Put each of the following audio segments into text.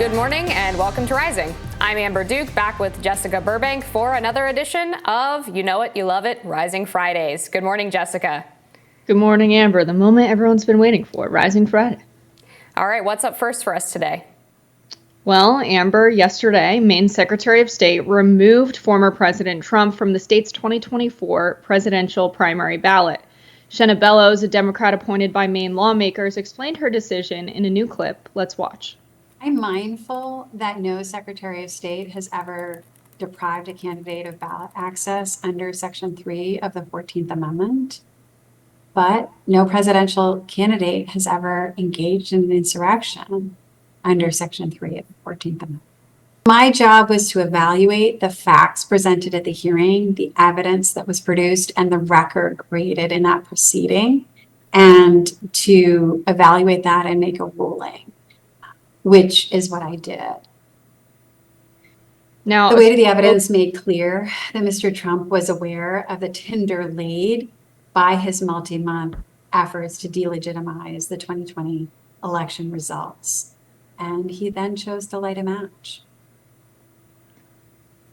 Good morning and welcome to Rising. I'm Amber Duke, back with Jessica Burbank for another edition of You Know It, You Love It, Rising Fridays. Good morning, Jessica. Good morning, Amber. The moment everyone's been waiting for, Rising Friday. All right, what's up first for us today? Well, Amber, yesterday, Maine Secretary of State removed former President Trump from the state's 2024 presidential primary ballot. Shenna Bellows, a Democrat appointed by Maine lawmakers, explained her decision in a new clip. Let's watch. I'm mindful that no Secretary of State has ever deprived a candidate of ballot access under Section 3 of the 14th Amendment, but no presidential candidate has ever engaged in an insurrection under Section 3 of the 14th Amendment. My job was to evaluate the facts presented at the hearing, the evidence that was produced, and the record created in that proceeding, and to evaluate that and make a ruling, which is what I did. Now, the weight of the evidence made clear that Mr. Trump was aware of the tinder laid by his multi-month efforts to delegitimize the 2020 election results. And he then chose to light a match.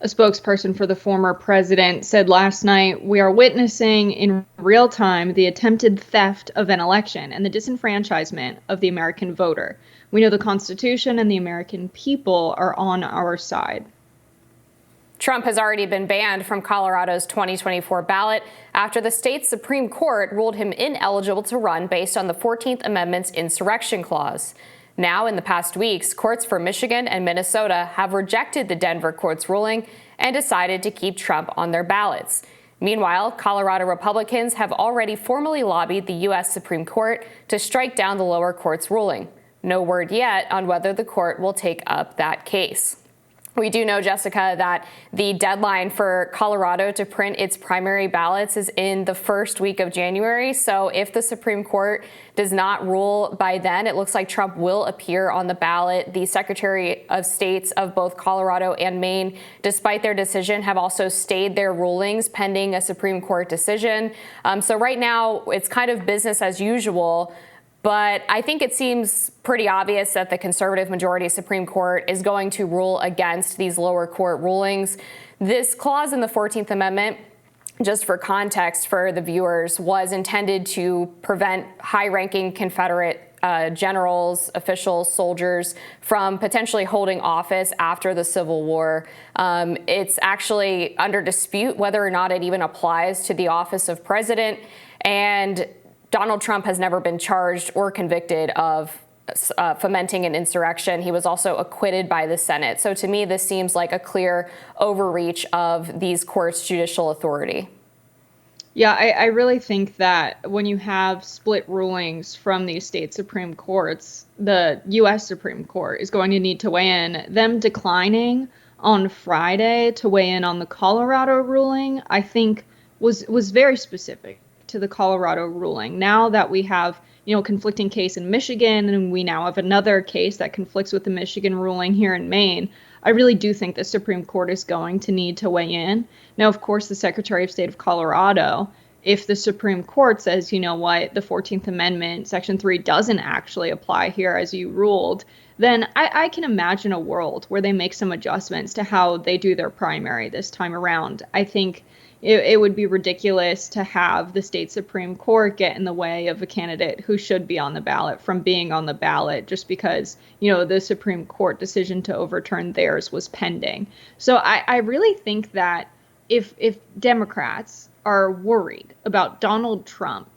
A spokesperson for the former president said last night, "We are witnessing in real time the attempted theft of an election and the disenfranchisement of the American voter. We know the Constitution and the American people are on our side." Trump has already been banned from Colorado's 2024 ballot after the state's Supreme Court ruled him ineligible to run based on the 14th Amendment's insurrection clause. Now, in the past weeks, courts for Michigan and Minnesota have rejected the Denver court's ruling and decided to keep Trump on their ballots. Meanwhile, Colorado Republicans have already formally lobbied the U.S. Supreme Court to strike down the lower court's ruling. No word yet on whether the court will take up that case. We do know, Jessica, that the deadline for Colorado to print its primary ballots is in the first week of January. So if the Supreme Court does not rule by then, it looks like Trump will appear on the ballot. The Secretary of States of both Colorado and Maine, despite their decision, have also stayed their rulings pending a Supreme Court decision. So right now, it's kind of business as usual. But I think it seems pretty obvious that the conservative majority Supreme Court is going to rule against these lower court rulings. This clause in the 14th Amendment, just for context for the viewers, was intended to prevent high-ranking Confederate generals, officials, soldiers from potentially holding office after the Civil War. It's actually under dispute whether or not it even applies to the office of president. And Donald Trump has never been charged or convicted of fomenting an insurrection. He was also acquitted by the Senate. So to me, this seems like a clear overreach of these courts' judicial authority. Yeah, I really think that when you have split rulings from these state Supreme Courts, the U.S. Supreme Court is going to need to weigh in. Them declining on Friday to weigh in on the Colorado ruling, I think was very specific to the Colorado ruling. Now that we have, conflicting case in Michigan, and we now have another case that conflicts with the Michigan ruling here in Maine, I really do think the Supreme Court is going to need to weigh in. Now, of course, the Secretary of State of Colorado, if the Supreme Court says, you know what, the 14th Amendment, Section 3 doesn't actually apply here as you ruled, then I can imagine a world where they make some adjustments to how they do their primary this time around. I think it would be ridiculous to have the state Supreme Court get in the way of a candidate who should be on the ballot from being on the ballot just because, the Supreme Court decision to overturn theirs was pending. So I really think that if Democrats are worried about Donald Trump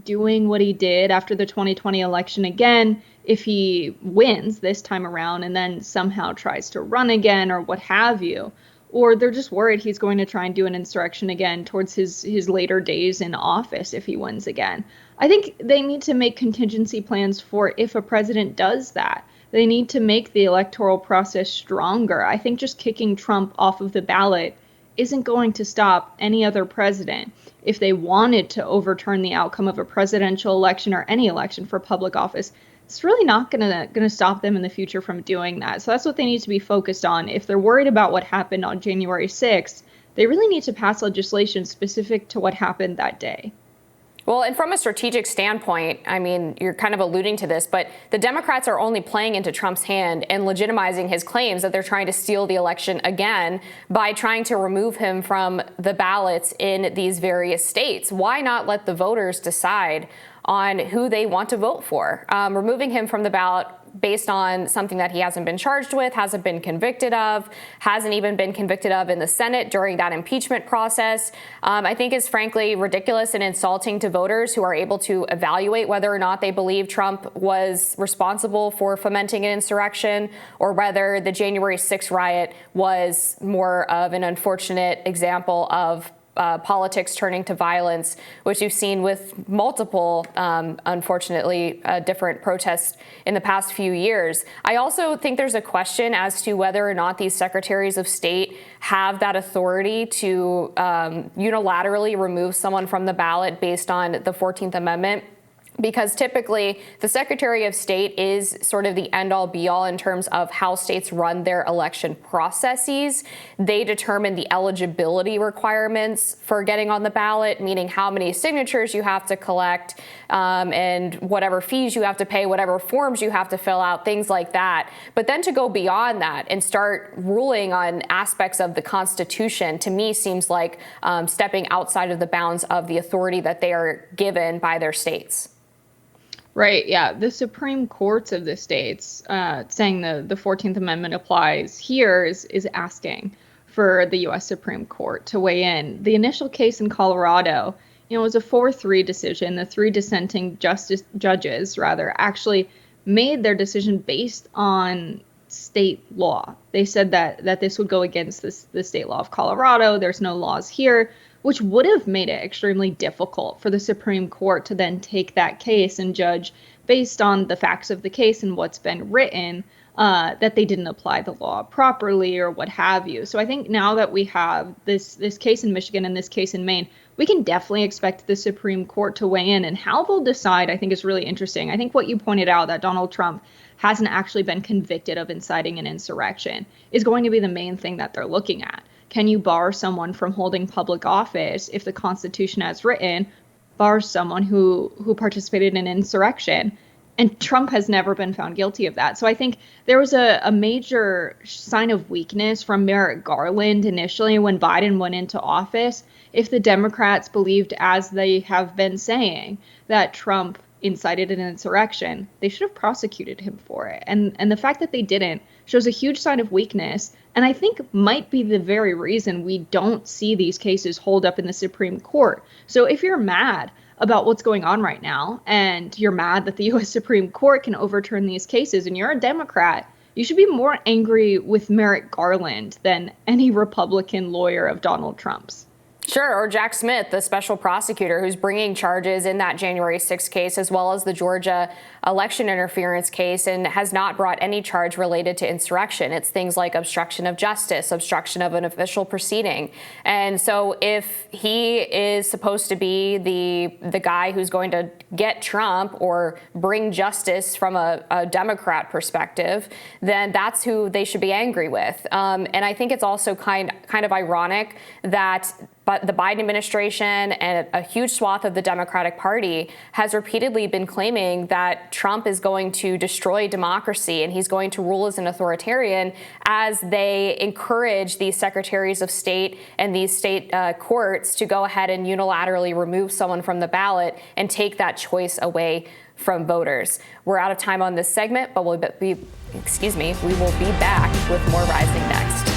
doing what he did after the 2020 election again, if he wins this time around and then somehow tries to run again or what have you, or they're just worried he's going to try and do an insurrection again towards his later days in office if he wins again. I think they need to make contingency plans for if a president does that. They need to make the electoral process stronger. I think just kicking Trump off of the ballot isn't going to stop any other president. If they wanted to overturn the outcome of a presidential election or any election for public office, it's really not gonna stop them in the future from doing that. So that's what they need to be focused on. If they're worried about what happened on January 6th, they really need to pass legislation specific to what happened that day. Well, and from a strategic standpoint, I mean, you're kind of alluding to this, but the Democrats are only playing into Trump's hand and legitimizing his claims that they're trying to steal the election again by trying to remove him from the ballots in these various states. Why not let the voters decide on who they want to vote for? Removing him from the ballot based on something that he hasn't been charged with, hasn't been convicted of, hasn't even been convicted of in the Senate during that impeachment process, I think is frankly ridiculous and insulting to voters who are able to evaluate whether or not they believe Trump was responsible for fomenting an insurrection or whether the January 6th riot was more of an unfortunate example of politics turning to violence, which you've seen with multiple, unfortunately, different protests in the past few years. I also think there's a question as to whether or not these secretaries of state have that authority to unilaterally remove someone from the ballot based on the 14th Amendment. Because typically the Secretary of State is sort of the end-all be-all in terms of how states run their election processes. They determine the eligibility requirements for getting on the ballot, meaning how many signatures you have to collect and whatever fees you have to pay, whatever forms you have to fill out, things like that. But then to go beyond that and start ruling on aspects of the Constitution, to me, seems like stepping outside of the bounds of the authority that they are given by their states. Right. Yeah. The Supreme Courts of the states saying the 14th Amendment applies here is asking for the U.S. Supreme Court to weigh in. The initial case in Colorado, was a 4-3 decision. The three dissenting judges actually made their decision based on state law. They said that this would go against the state law of Colorado. There's no laws here, which would have made it extremely difficult for the Supreme Court to then take that case and judge based on the facts of the case and what's been written, that they didn't apply the law properly or what have you. So I think now that we have this case in Michigan and this case in Maine, we can definitely expect the Supreme Court to weigh in, and how they'll decide, I think, is really interesting. I think what you pointed out, that Donald Trump hasn't actually been convicted of inciting an insurrection, is going to be the main thing that they're looking at. Can you bar someone from holding public office if the Constitution as written bars someone who participated in an insurrection? And Trump has never been found guilty of that. So I think there was a major sign of weakness from Merrick Garland initially when Biden went into office. If the Democrats believed, as they have been saying, that Trump incited an insurrection, they should have prosecuted him for it. And the fact that they didn't shows a huge sign of weakness, and I think might be the very reason we don't see these cases hold up in the Supreme Court. So if you're mad about what's going on right now, and you're mad that the U.S. Supreme Court can overturn these cases, and you're a Democrat, you should be more angry with Merrick Garland than any Republican lawyer of Donald Trump's. Sure, or Jack Smith, the special prosecutor who's bringing charges in that January 6th case, as well as the Georgia election interference case, and has not brought any charge related to insurrection. It's things like obstruction of justice, obstruction of an official proceeding. And so if he is supposed to be the guy who's going to get Trump or bring justice from a Democrat perspective, then that's who they should be angry with. And I think it's also kind of ironic that but the Biden administration and a huge swath of the Democratic Party has repeatedly been claiming that Trump is going to destroy democracy and he's going to rule as an authoritarian, as they encourage these secretaries of state and these state courts to go ahead and unilaterally remove someone from the ballot and take that choice away from voters. We're out of time on this segment, but we will be back with more Rising next.